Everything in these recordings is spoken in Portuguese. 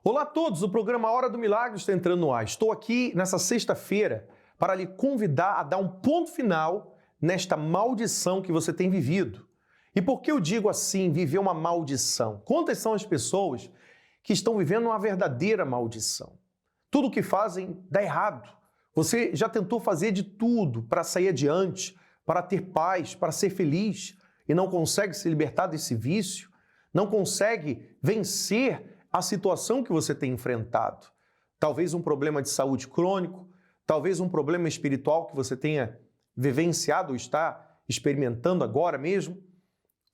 Olá a todos, o programa Hora do Milagre está entrando no ar. Estou aqui nessa sexta-feira para lhe convidar a dar um ponto final nesta maldição que você tem vivido. E por que eu digo assim, viver uma maldição? Quantas são as pessoas que estão vivendo uma verdadeira maldição? Tudo que fazem dá errado. Você já tentou fazer de tudo para sair adiante, para ter paz, para ser feliz e não consegue se libertar desse vício? Não consegue vencer a situação que você tem enfrentado? Talvez um problema de saúde crônico, talvez um problema espiritual que você tenha vivenciado ou está experimentando agora mesmo.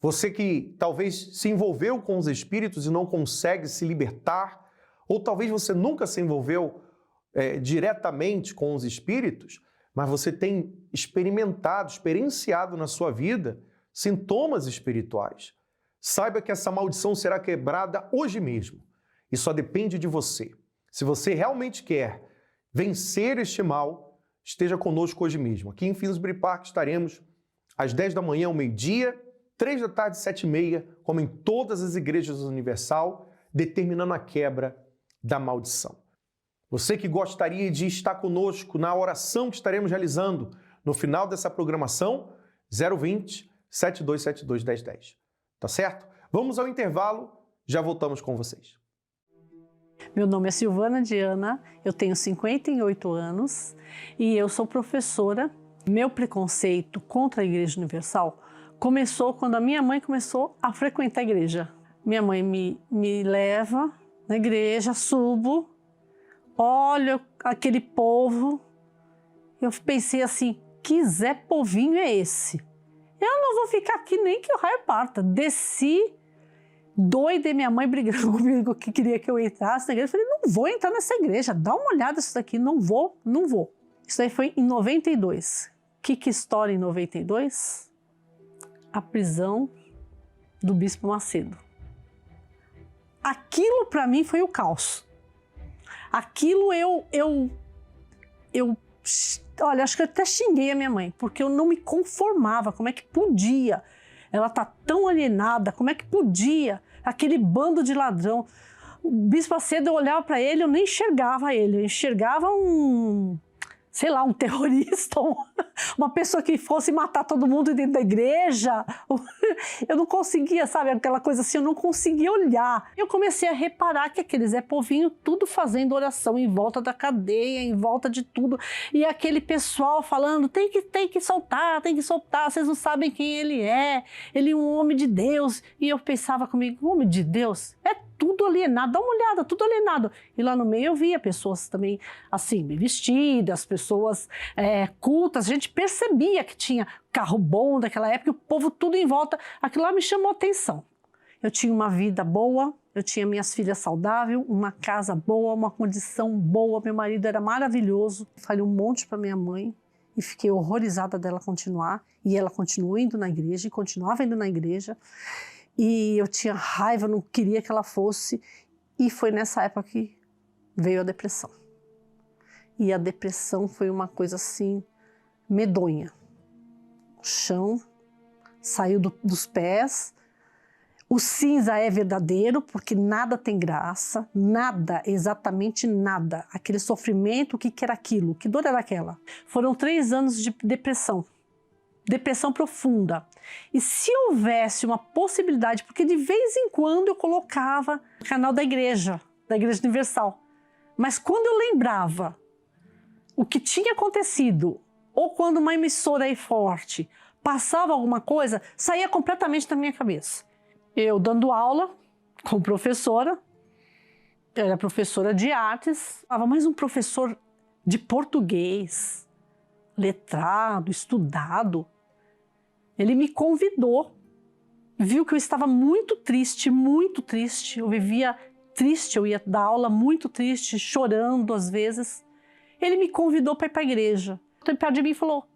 Você que talvez se envolveu com os espíritos e não consegue se libertar, ou talvez você nunca se envolveu diretamente com os espíritos, mas você tem experienciado na sua vida sintomas espirituais. Saiba que essa maldição será quebrada hoje mesmo e só depende de você. Se você realmente quer vencer este mal, esteja conosco hoje mesmo. Aqui em Finsbury Park estaremos às 10 da manhã, ao meio-dia, 3 da tarde, 7h30, como em todas as igrejas Universal, determinando a quebra da maldição. Você que gostaria de estar conosco na oração que estaremos realizando no final dessa programação, 020 7272 1010. Tá certo? Vamos ao intervalo, já voltamos com vocês. Meu nome é Silvana Diana, eu tenho 58 anos e eu sou professora. Meu preconceito contra a Igreja Universal começou quando a minha mãe começou a frequentar a igreja. Minha mãe me leva na igreja, subo, olho aquele povo, eu pensei assim, que Zé Povinho é esse? Eu não vou ficar aqui nem que o raio parta. Desci, doida, e minha mãe brigando comigo que queria que eu entrasse na igreja. Eu falei, não vou entrar nessa igreja, dá uma olhada nisso daqui, não vou. Isso aí foi em 92. Que história em 92? A prisão do Bispo Macedo. Aquilo para mim foi o caos. Aquilo olha, acho que eu até xinguei a minha mãe, porque eu não me conformava. Como é que podia? Ela tá tão alienada, como é que podia? Aquele bando de ladrão. O Bispo Macedo, eu olhava para ele, eu nem enxergava ele, eu enxergava um terrorista, uma pessoa que fosse matar todo mundo dentro da igreja. Eu não conseguia, sabe, aquela coisa assim, eu não conseguia olhar. Eu comecei a reparar que aquele Zé Povinho, tudo fazendo oração em volta da cadeia, em volta de tudo, e aquele pessoal falando, tem que soltar, vocês não sabem quem ele é um homem de Deus. E eu pensava comigo, homem de Deus? É tudo alienado, dá uma olhada, tudo alienado. E lá no meio eu via pessoas também assim, bem vestidas, pessoas cultas, a gente percebia que tinha carro bom daquela época, o povo tudo em volta, aquilo lá me chamou a atenção. Eu tinha uma vida boa, eu tinha minhas filhas saudáveis, uma casa boa, uma condição boa, meu marido era maravilhoso. Falei um monte para minha mãe e fiquei horrorizada dela continuar, e ela continuou indo na igreja e continuava indo na igreja. E eu tinha raiva, não queria que ela fosse. E foi nessa época que veio a depressão. E a depressão foi uma coisa assim, medonha. O chão saiu dos pés. O cinza é verdadeiro, porque nada tem graça, nada, exatamente nada. Aquele sofrimento, o que era aquilo? Que dor era aquela? Foram 3 anos de depressão. Depressão profunda. E se houvesse uma possibilidade, porque de vez em quando eu colocava no canal da Igreja Universal, mas quando eu lembrava o que tinha acontecido, ou quando uma emissora aí forte passava alguma coisa, saía completamente da minha cabeça. Eu dando aula como professora, eu era professora de artes, mas um professor de português, letrado, estudado, ele me convidou, viu que eu estava muito triste, eu vivia triste, eu ia dar aula muito triste, chorando às vezes. Ele me convidou para ir para a igreja. Então, perto de mim e falou,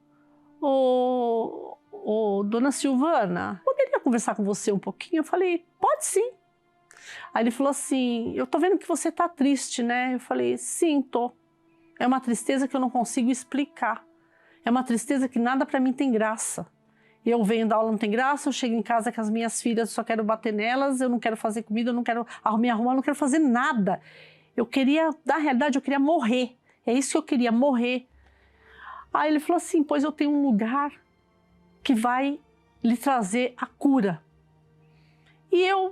dona Silvana, poderia conversar com você um pouquinho? Eu falei, pode sim. Aí ele falou assim, eu tô vendo que você tá triste, né? Eu falei, sim, tô. É uma tristeza que eu não consigo explicar. É uma tristeza que nada para mim tem graça. Eu venho da aula, não tem graça, eu chego em casa com as minhas filhas, só quero bater nelas, eu não quero fazer comida, eu não quero me arrumar, eu não quero fazer nada. Eu queria, na realidade, eu queria morrer. É isso que eu queria, morrer. Aí ele falou assim, pois eu tenho um lugar que vai lhe trazer a cura.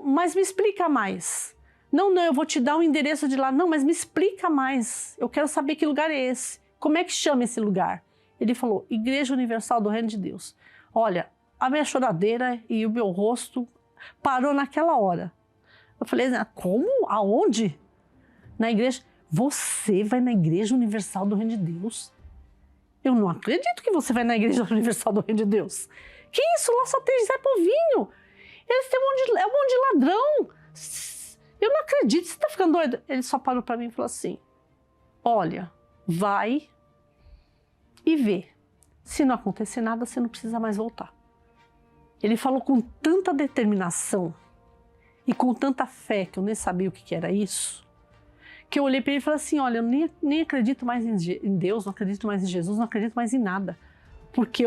Mas me explica mais. Não, eu vou te dar o endereço de lá. Não, mas me explica mais. Eu quero saber que lugar é esse. Como é que chama esse lugar? Ele falou, Igreja Universal do Reino de Deus. Olha, a minha choradeira e o meu rosto parou naquela hora. Eu falei, como? Aonde? Na igreja. Você vai na Igreja Universal do Reino de Deus? Eu não acredito que você vai na Igreja Universal do Reino de Deus. Que isso? Lá só tem Zé Povinho. Eles têm um monte de ladrão. Eu não acredito, você tá ficando doido? Ele só parou para mim e falou assim, olha, vai e vê. Se não acontecer nada, você não precisa mais voltar. Ele falou com tanta determinação e com tanta fé, que eu nem sabia o que era isso, que eu olhei para ele e falei assim, olha, eu nem acredito mais em Deus, não acredito mais em Jesus, não acredito mais em nada. Porque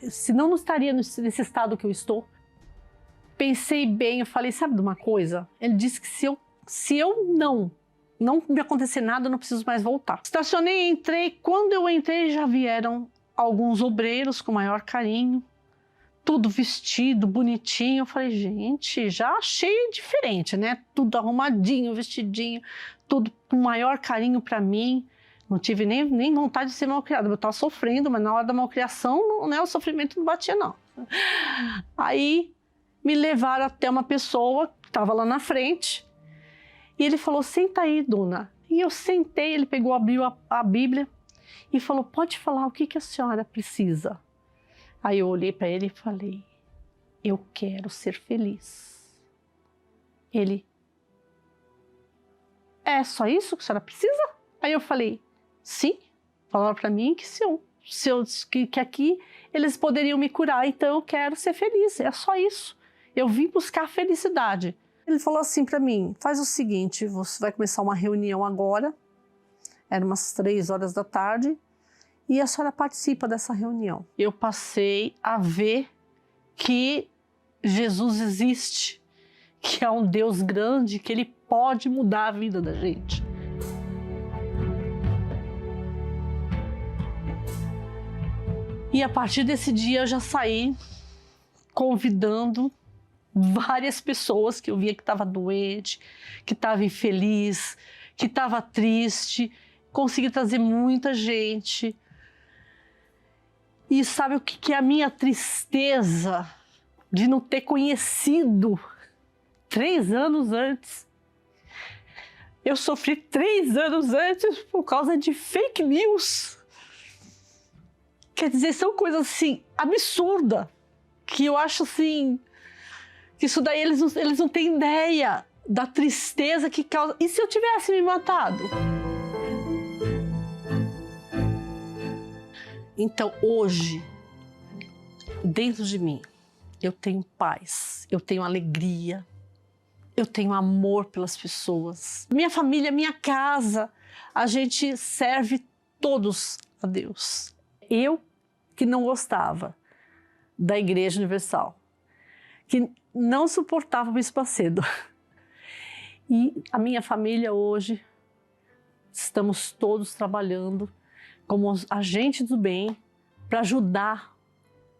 senão não estaria nesse estado que eu estou. Pensei bem, eu falei, sabe de uma coisa? Ele disse que se eu não me acontecer nada, eu não preciso mais voltar. Estacionei, entrei. Quando eu entrei, já vieram alguns obreiros com maior carinho, tudo vestido, bonitinho. Eu falei, gente, já achei diferente, né? Tudo arrumadinho, vestidinho, tudo com maior carinho para mim. Não tive nem vontade de ser malcriada. Eu estava sofrendo, mas na hora da malcriação, né, o sofrimento não batia, não. Aí me levaram até uma pessoa que estava lá na frente e ele falou, senta aí, dona. E eu sentei, ele abriu a Bíblia e falou, pode falar o que a senhora precisa. Aí eu olhei para ele e falei, eu quero ser feliz. Ele, é só isso que a senhora precisa? Aí eu falei, sim, falaram para mim que aqui eles poderiam me curar, então eu quero ser feliz, é só isso. Eu vim buscar felicidade. Ele falou assim para mim, faz o seguinte, você vai começar uma reunião agora, eram umas 3 horas da tarde, e a senhora participa dessa reunião. Eu passei a ver que Jesus existe, que é um Deus grande, que Ele pode mudar a vida da gente. E a partir desse dia eu já saí convidando várias pessoas que eu via que estava doente, que estava infeliz, que estava triste. Consegui trazer muita gente. E sabe o que é a minha tristeza de não ter conhecido 3 anos antes? Eu sofri 3 anos antes por causa de fake news. Quer dizer, são coisas assim, absurdas, que eu acho assim, que isso daí eles não têm ideia da tristeza que causa. E se eu tivesse me matado? Então hoje, dentro de mim, eu tenho paz, eu tenho alegria, eu tenho amor pelas pessoas. Minha família, minha casa, a gente serve todos a Deus. Eu que não gostava da Igreja Universal, que não suportava o Bispo Macedo. E a minha família hoje, estamos todos trabalhando como agentes do bem para ajudar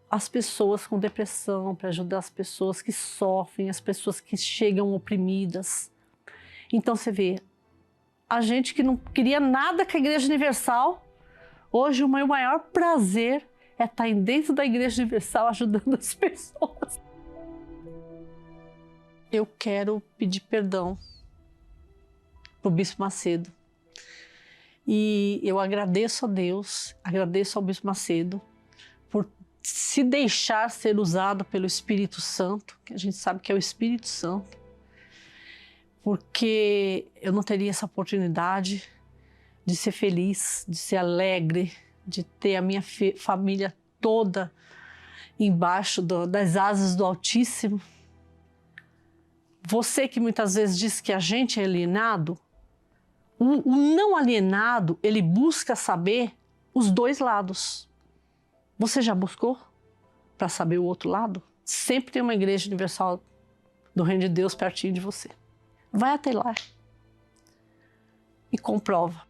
as pessoas com depressão, para ajudar as pessoas que sofrem, as pessoas que chegam oprimidas. Então você vê, a gente que não queria nada com a Igreja Universal, hoje o meu maior prazer é estar dentro da Igreja Universal ajudando as pessoas. Eu quero pedir perdão para o Bispo Macedo. E eu agradeço a Deus, agradeço ao Bispo Macedo por se deixar ser usado pelo Espírito Santo, que a gente sabe que é o Espírito Santo, porque eu não teria essa oportunidade de ser feliz, de ser alegre, de ter a minha família toda embaixo das asas do Altíssimo. Você que muitas vezes diz que a gente é alienado, o não alienado, ele busca saber os 2 lados. Você já buscou? para saber o outro lado, sempre tem uma igreja universal do Reino de Deus pertinho de você. Vai até lá e comprova.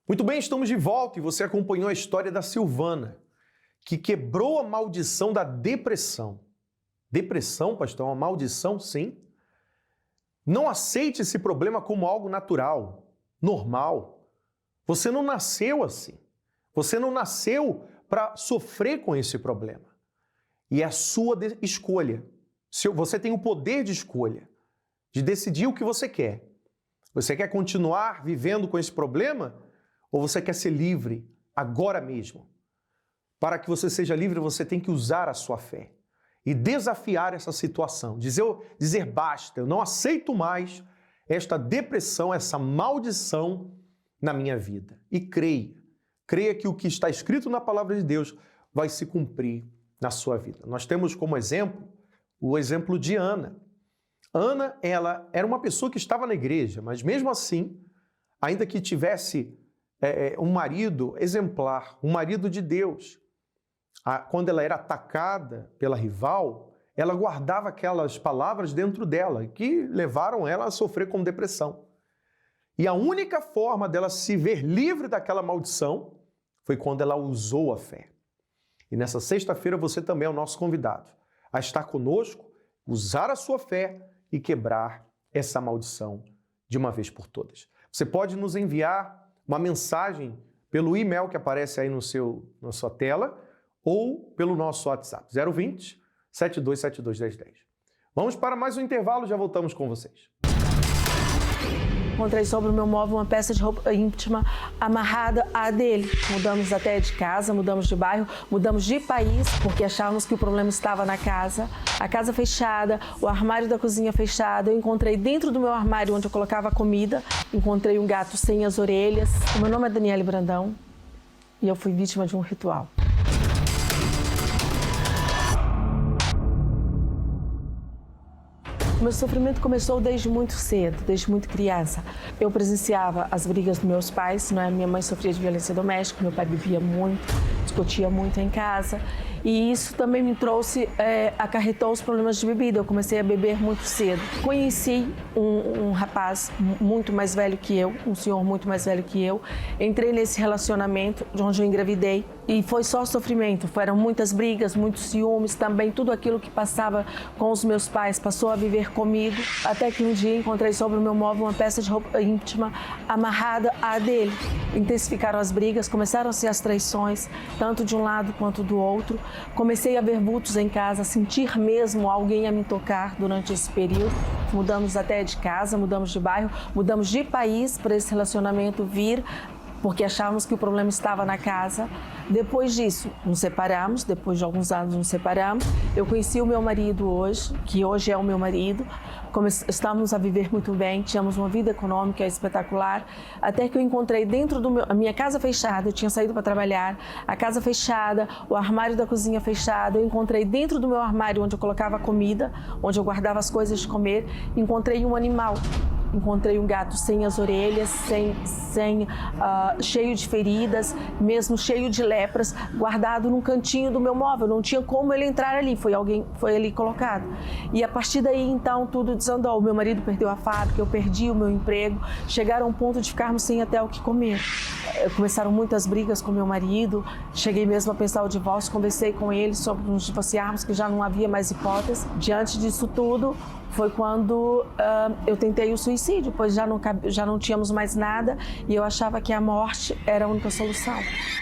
Muito bem, estamos de volta e você acompanhou a história da Silvana, que quebrou a maldição da depressão. Depressão, pastor, é uma maldição? Sim. Não aceite esse problema como algo natural, normal. Você não nasceu assim. Você não nasceu para sofrer com esse problema. E é a sua escolha. Você tem o poder de escolha, de decidir o que você quer. Você quer continuar vivendo com esse problema? Ou você quer ser livre agora mesmo? Para que você seja livre, você tem que usar a sua fé e desafiar essa situação. Dizer basta, eu não aceito mais esta depressão, essa maldição na minha vida. E creia que o que está escrito na palavra de Deus vai se cumprir na sua vida. Nós temos como exemplo o exemplo de Ana. Ana, ela era uma pessoa que estava na igreja, mas mesmo assim, ainda que tivesse um marido exemplar, um marido de Deus. Quando ela era atacada pela rival, ela guardava aquelas palavras dentro dela que levaram ela a sofrer com depressão. E a única forma dela se ver livre daquela maldição foi quando ela usou a fé. E nessa sexta-feira você também é o nosso convidado a estar conosco, usar a sua fé e quebrar essa maldição de uma vez por todas. Você pode nos enviar uma mensagem pelo e-mail que aparece aí na sua tela ou pelo nosso WhatsApp, 020 7272 1010. Vamos para mais um intervalo, já voltamos com vocês. Encontrei sobre o meu móvel uma peça de roupa íntima amarrada à dele. Mudamos até de casa, mudamos de bairro, mudamos de país, porque achávamos que o problema estava na casa. A casa fechada, o armário da cozinha fechado. Eu encontrei dentro do meu armário onde eu colocava a comida, encontrei um gato sem as orelhas. O meu nome é Daniele Brandão e eu fui vítima de um ritual. O meu sofrimento começou desde muito cedo, desde muito criança. Eu presenciava as brigas dos meus pais, não é? Minha mãe sofria de violência doméstica, meu pai bebia muito, discutia muito em casa. E isso também me acarretou os problemas de bebida. Eu comecei a beber muito cedo. Conheci um rapaz muito mais velho que eu, um senhor muito mais velho que eu. Entrei nesse relacionamento onde eu engravidei e foi só sofrimento. Foram muitas brigas, muitos ciúmes também. Tudo aquilo que passava com os meus pais passou a viver comigo. Até que um dia encontrei sobre o meu móvel uma peça de roupa íntima amarrada à dele. Intensificaram as brigas, começaram-se as traições, tanto de um lado quanto do outro. Comecei a ver vultos em casa, a sentir mesmo alguém a me tocar durante esse período. Mudamos até de casa, mudamos de bairro, mudamos de país para esse relacionamento vir, porque achávamos que o problema estava na casa. Depois disso, nos separamos, depois de alguns anos nos separamos. Eu conheci o meu marido hoje, que hoje é o meu marido. Estávamos a viver muito bem, tínhamos uma vida econômica espetacular, até que eu encontrei dentro a minha casa fechada, eu tinha saído para trabalhar, a casa fechada, o armário da cozinha fechado, eu encontrei dentro do meu armário onde eu colocava a comida, onde eu guardava as coisas de comer, encontrei um animal. Encontrei um gato sem as orelhas, cheio de feridas, mesmo cheio de lepras, guardado num cantinho do meu móvel. Não tinha como ele entrar ali, foi ali colocado. E a partir daí, então, tudo desandou. O meu marido perdeu a fábrica, eu perdi o meu emprego, chegaram ao ponto de ficarmos sem até o que comer. Começaram muitas brigas com meu marido, cheguei mesmo a pensar o divórcio, conversei com ele sobre nos divorciarmos, que já não havia mais hipótese. Diante disso tudo, foi quando eu tentei o suicídio, pois já não tínhamos mais nada e eu achava que a morte era a única solução.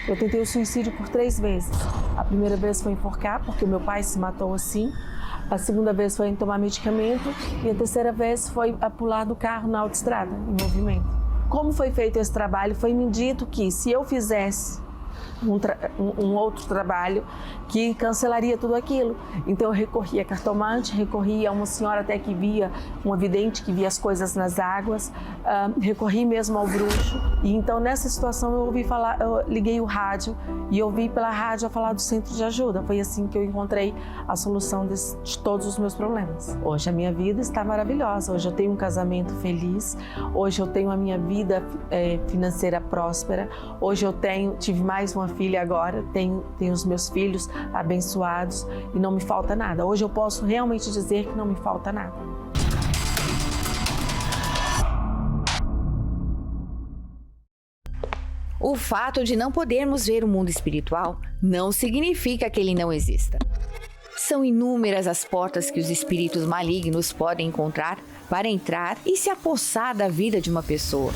Eu tentei o suicídio por 3 vezes. A primeira vez foi enforcar, porque o meu pai se matou assim. A segunda vez foi em tomar medicamento e a terceira vez foi a pular do carro na autoestrada, em movimento. Como foi feito esse trabalho, foi me dito que se eu fizesse um outro trabalho, que cancelaria tudo aquilo. Então eu recorri a cartomante, recorri a uma senhora até que via, uma vidente que via as coisas nas águas, recorri mesmo ao bruxo. E então nessa situação eu ouvi falar, eu liguei o rádio e ouvi pela rádio a falar do centro de ajuda. Foi assim que eu encontrei a solução de todos os meus problemas. Hoje a minha vida está maravilhosa, hoje eu tenho um casamento feliz, hoje eu tenho a minha vida financeira próspera, hoje eu tive mais uma filha agora, tenho os meus filhos abençoados e não me falta nada. Hoje eu posso realmente dizer que não me falta nada. O fato de não podermos ver o mundo espiritual não significa que ele não exista. São inúmeras as portas que os espíritos malignos podem encontrar para entrar e se apossar da vida de uma pessoa.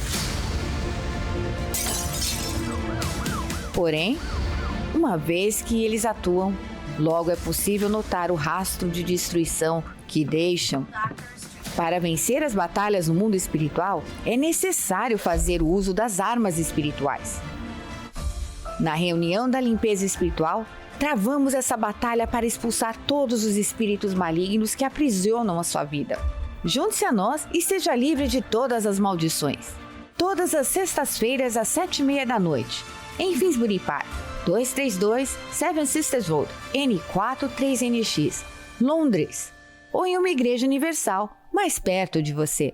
Porém, uma vez que eles atuam, logo é possível notar o rastro de destruição que deixam. Para vencer as batalhas no mundo espiritual, é necessário fazer uso das armas espirituais. Na reunião da limpeza espiritual, travamos essa batalha para expulsar todos os espíritos malignos que aprisionam a sua vida. Junte-se a nós e seja livre de todas as maldições. Todas as sextas-feiras às 7h30 da noite. Em Finsbury Park, 232 Seven Sisters Road, N4 3NX, Londres, ou em uma igreja universal mais perto de você.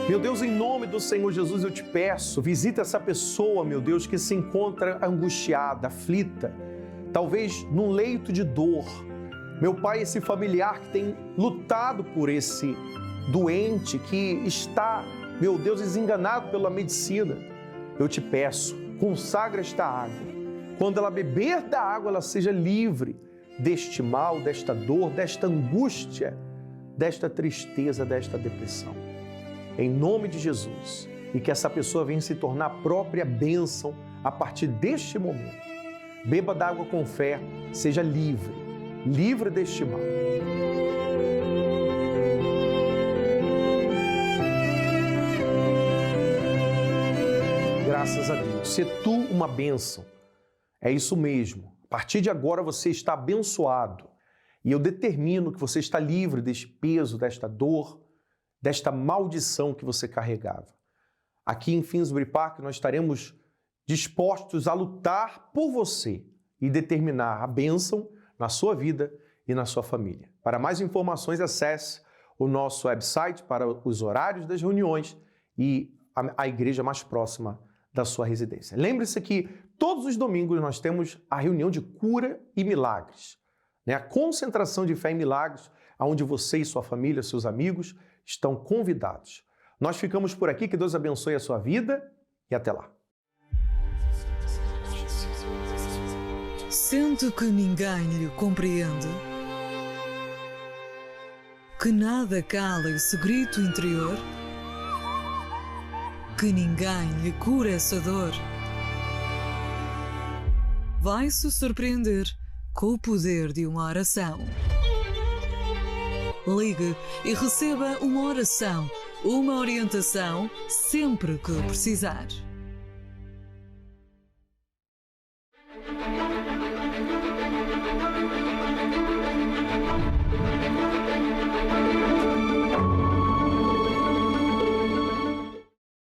Meu Deus, em nome do Senhor Jesus, eu te peço, visita essa pessoa, meu Deus, que se encontra angustiada, aflita, talvez num leito de dor. Meu Pai, esse familiar que tem lutado por esse doente, que está, meu Deus, desenganado pela medicina. Eu te peço, consagra esta água. Quando ela beber da água, ela seja livre deste mal, desta dor, desta angústia, desta tristeza, desta depressão. Em nome de Jesus, e que essa pessoa venha se tornar a própria bênção a partir deste momento. Beba d'água com fé, seja livre, livre deste mal. Graças a Deus, se tu uma bênção, é isso mesmo. A partir de agora você está abençoado e eu determino que você está livre deste peso, desta dor, desta maldição que você carregava. Aqui em Finsbury Park nós estaremos dispostos a lutar por você e determinar a bênção na sua vida e na sua família. Para mais informações, acesse o nosso website para os horários das reuniões e a igreja mais próxima da sua residência. Lembre-se que todos os domingos nós temos a reunião de cura e milagres, a concentração de fé em milagres, onde você e sua família, seus amigos, estão convidados. Nós ficamos por aqui, que Deus abençoe a sua vida e até lá. Sente que ninguém lhe compreende, que nada cala esse grito interior, que ninguém lhe cura essa dor. Vai se surpreender com o poder de uma oração. Ligue e receba uma oração, uma orientação sempre que precisar.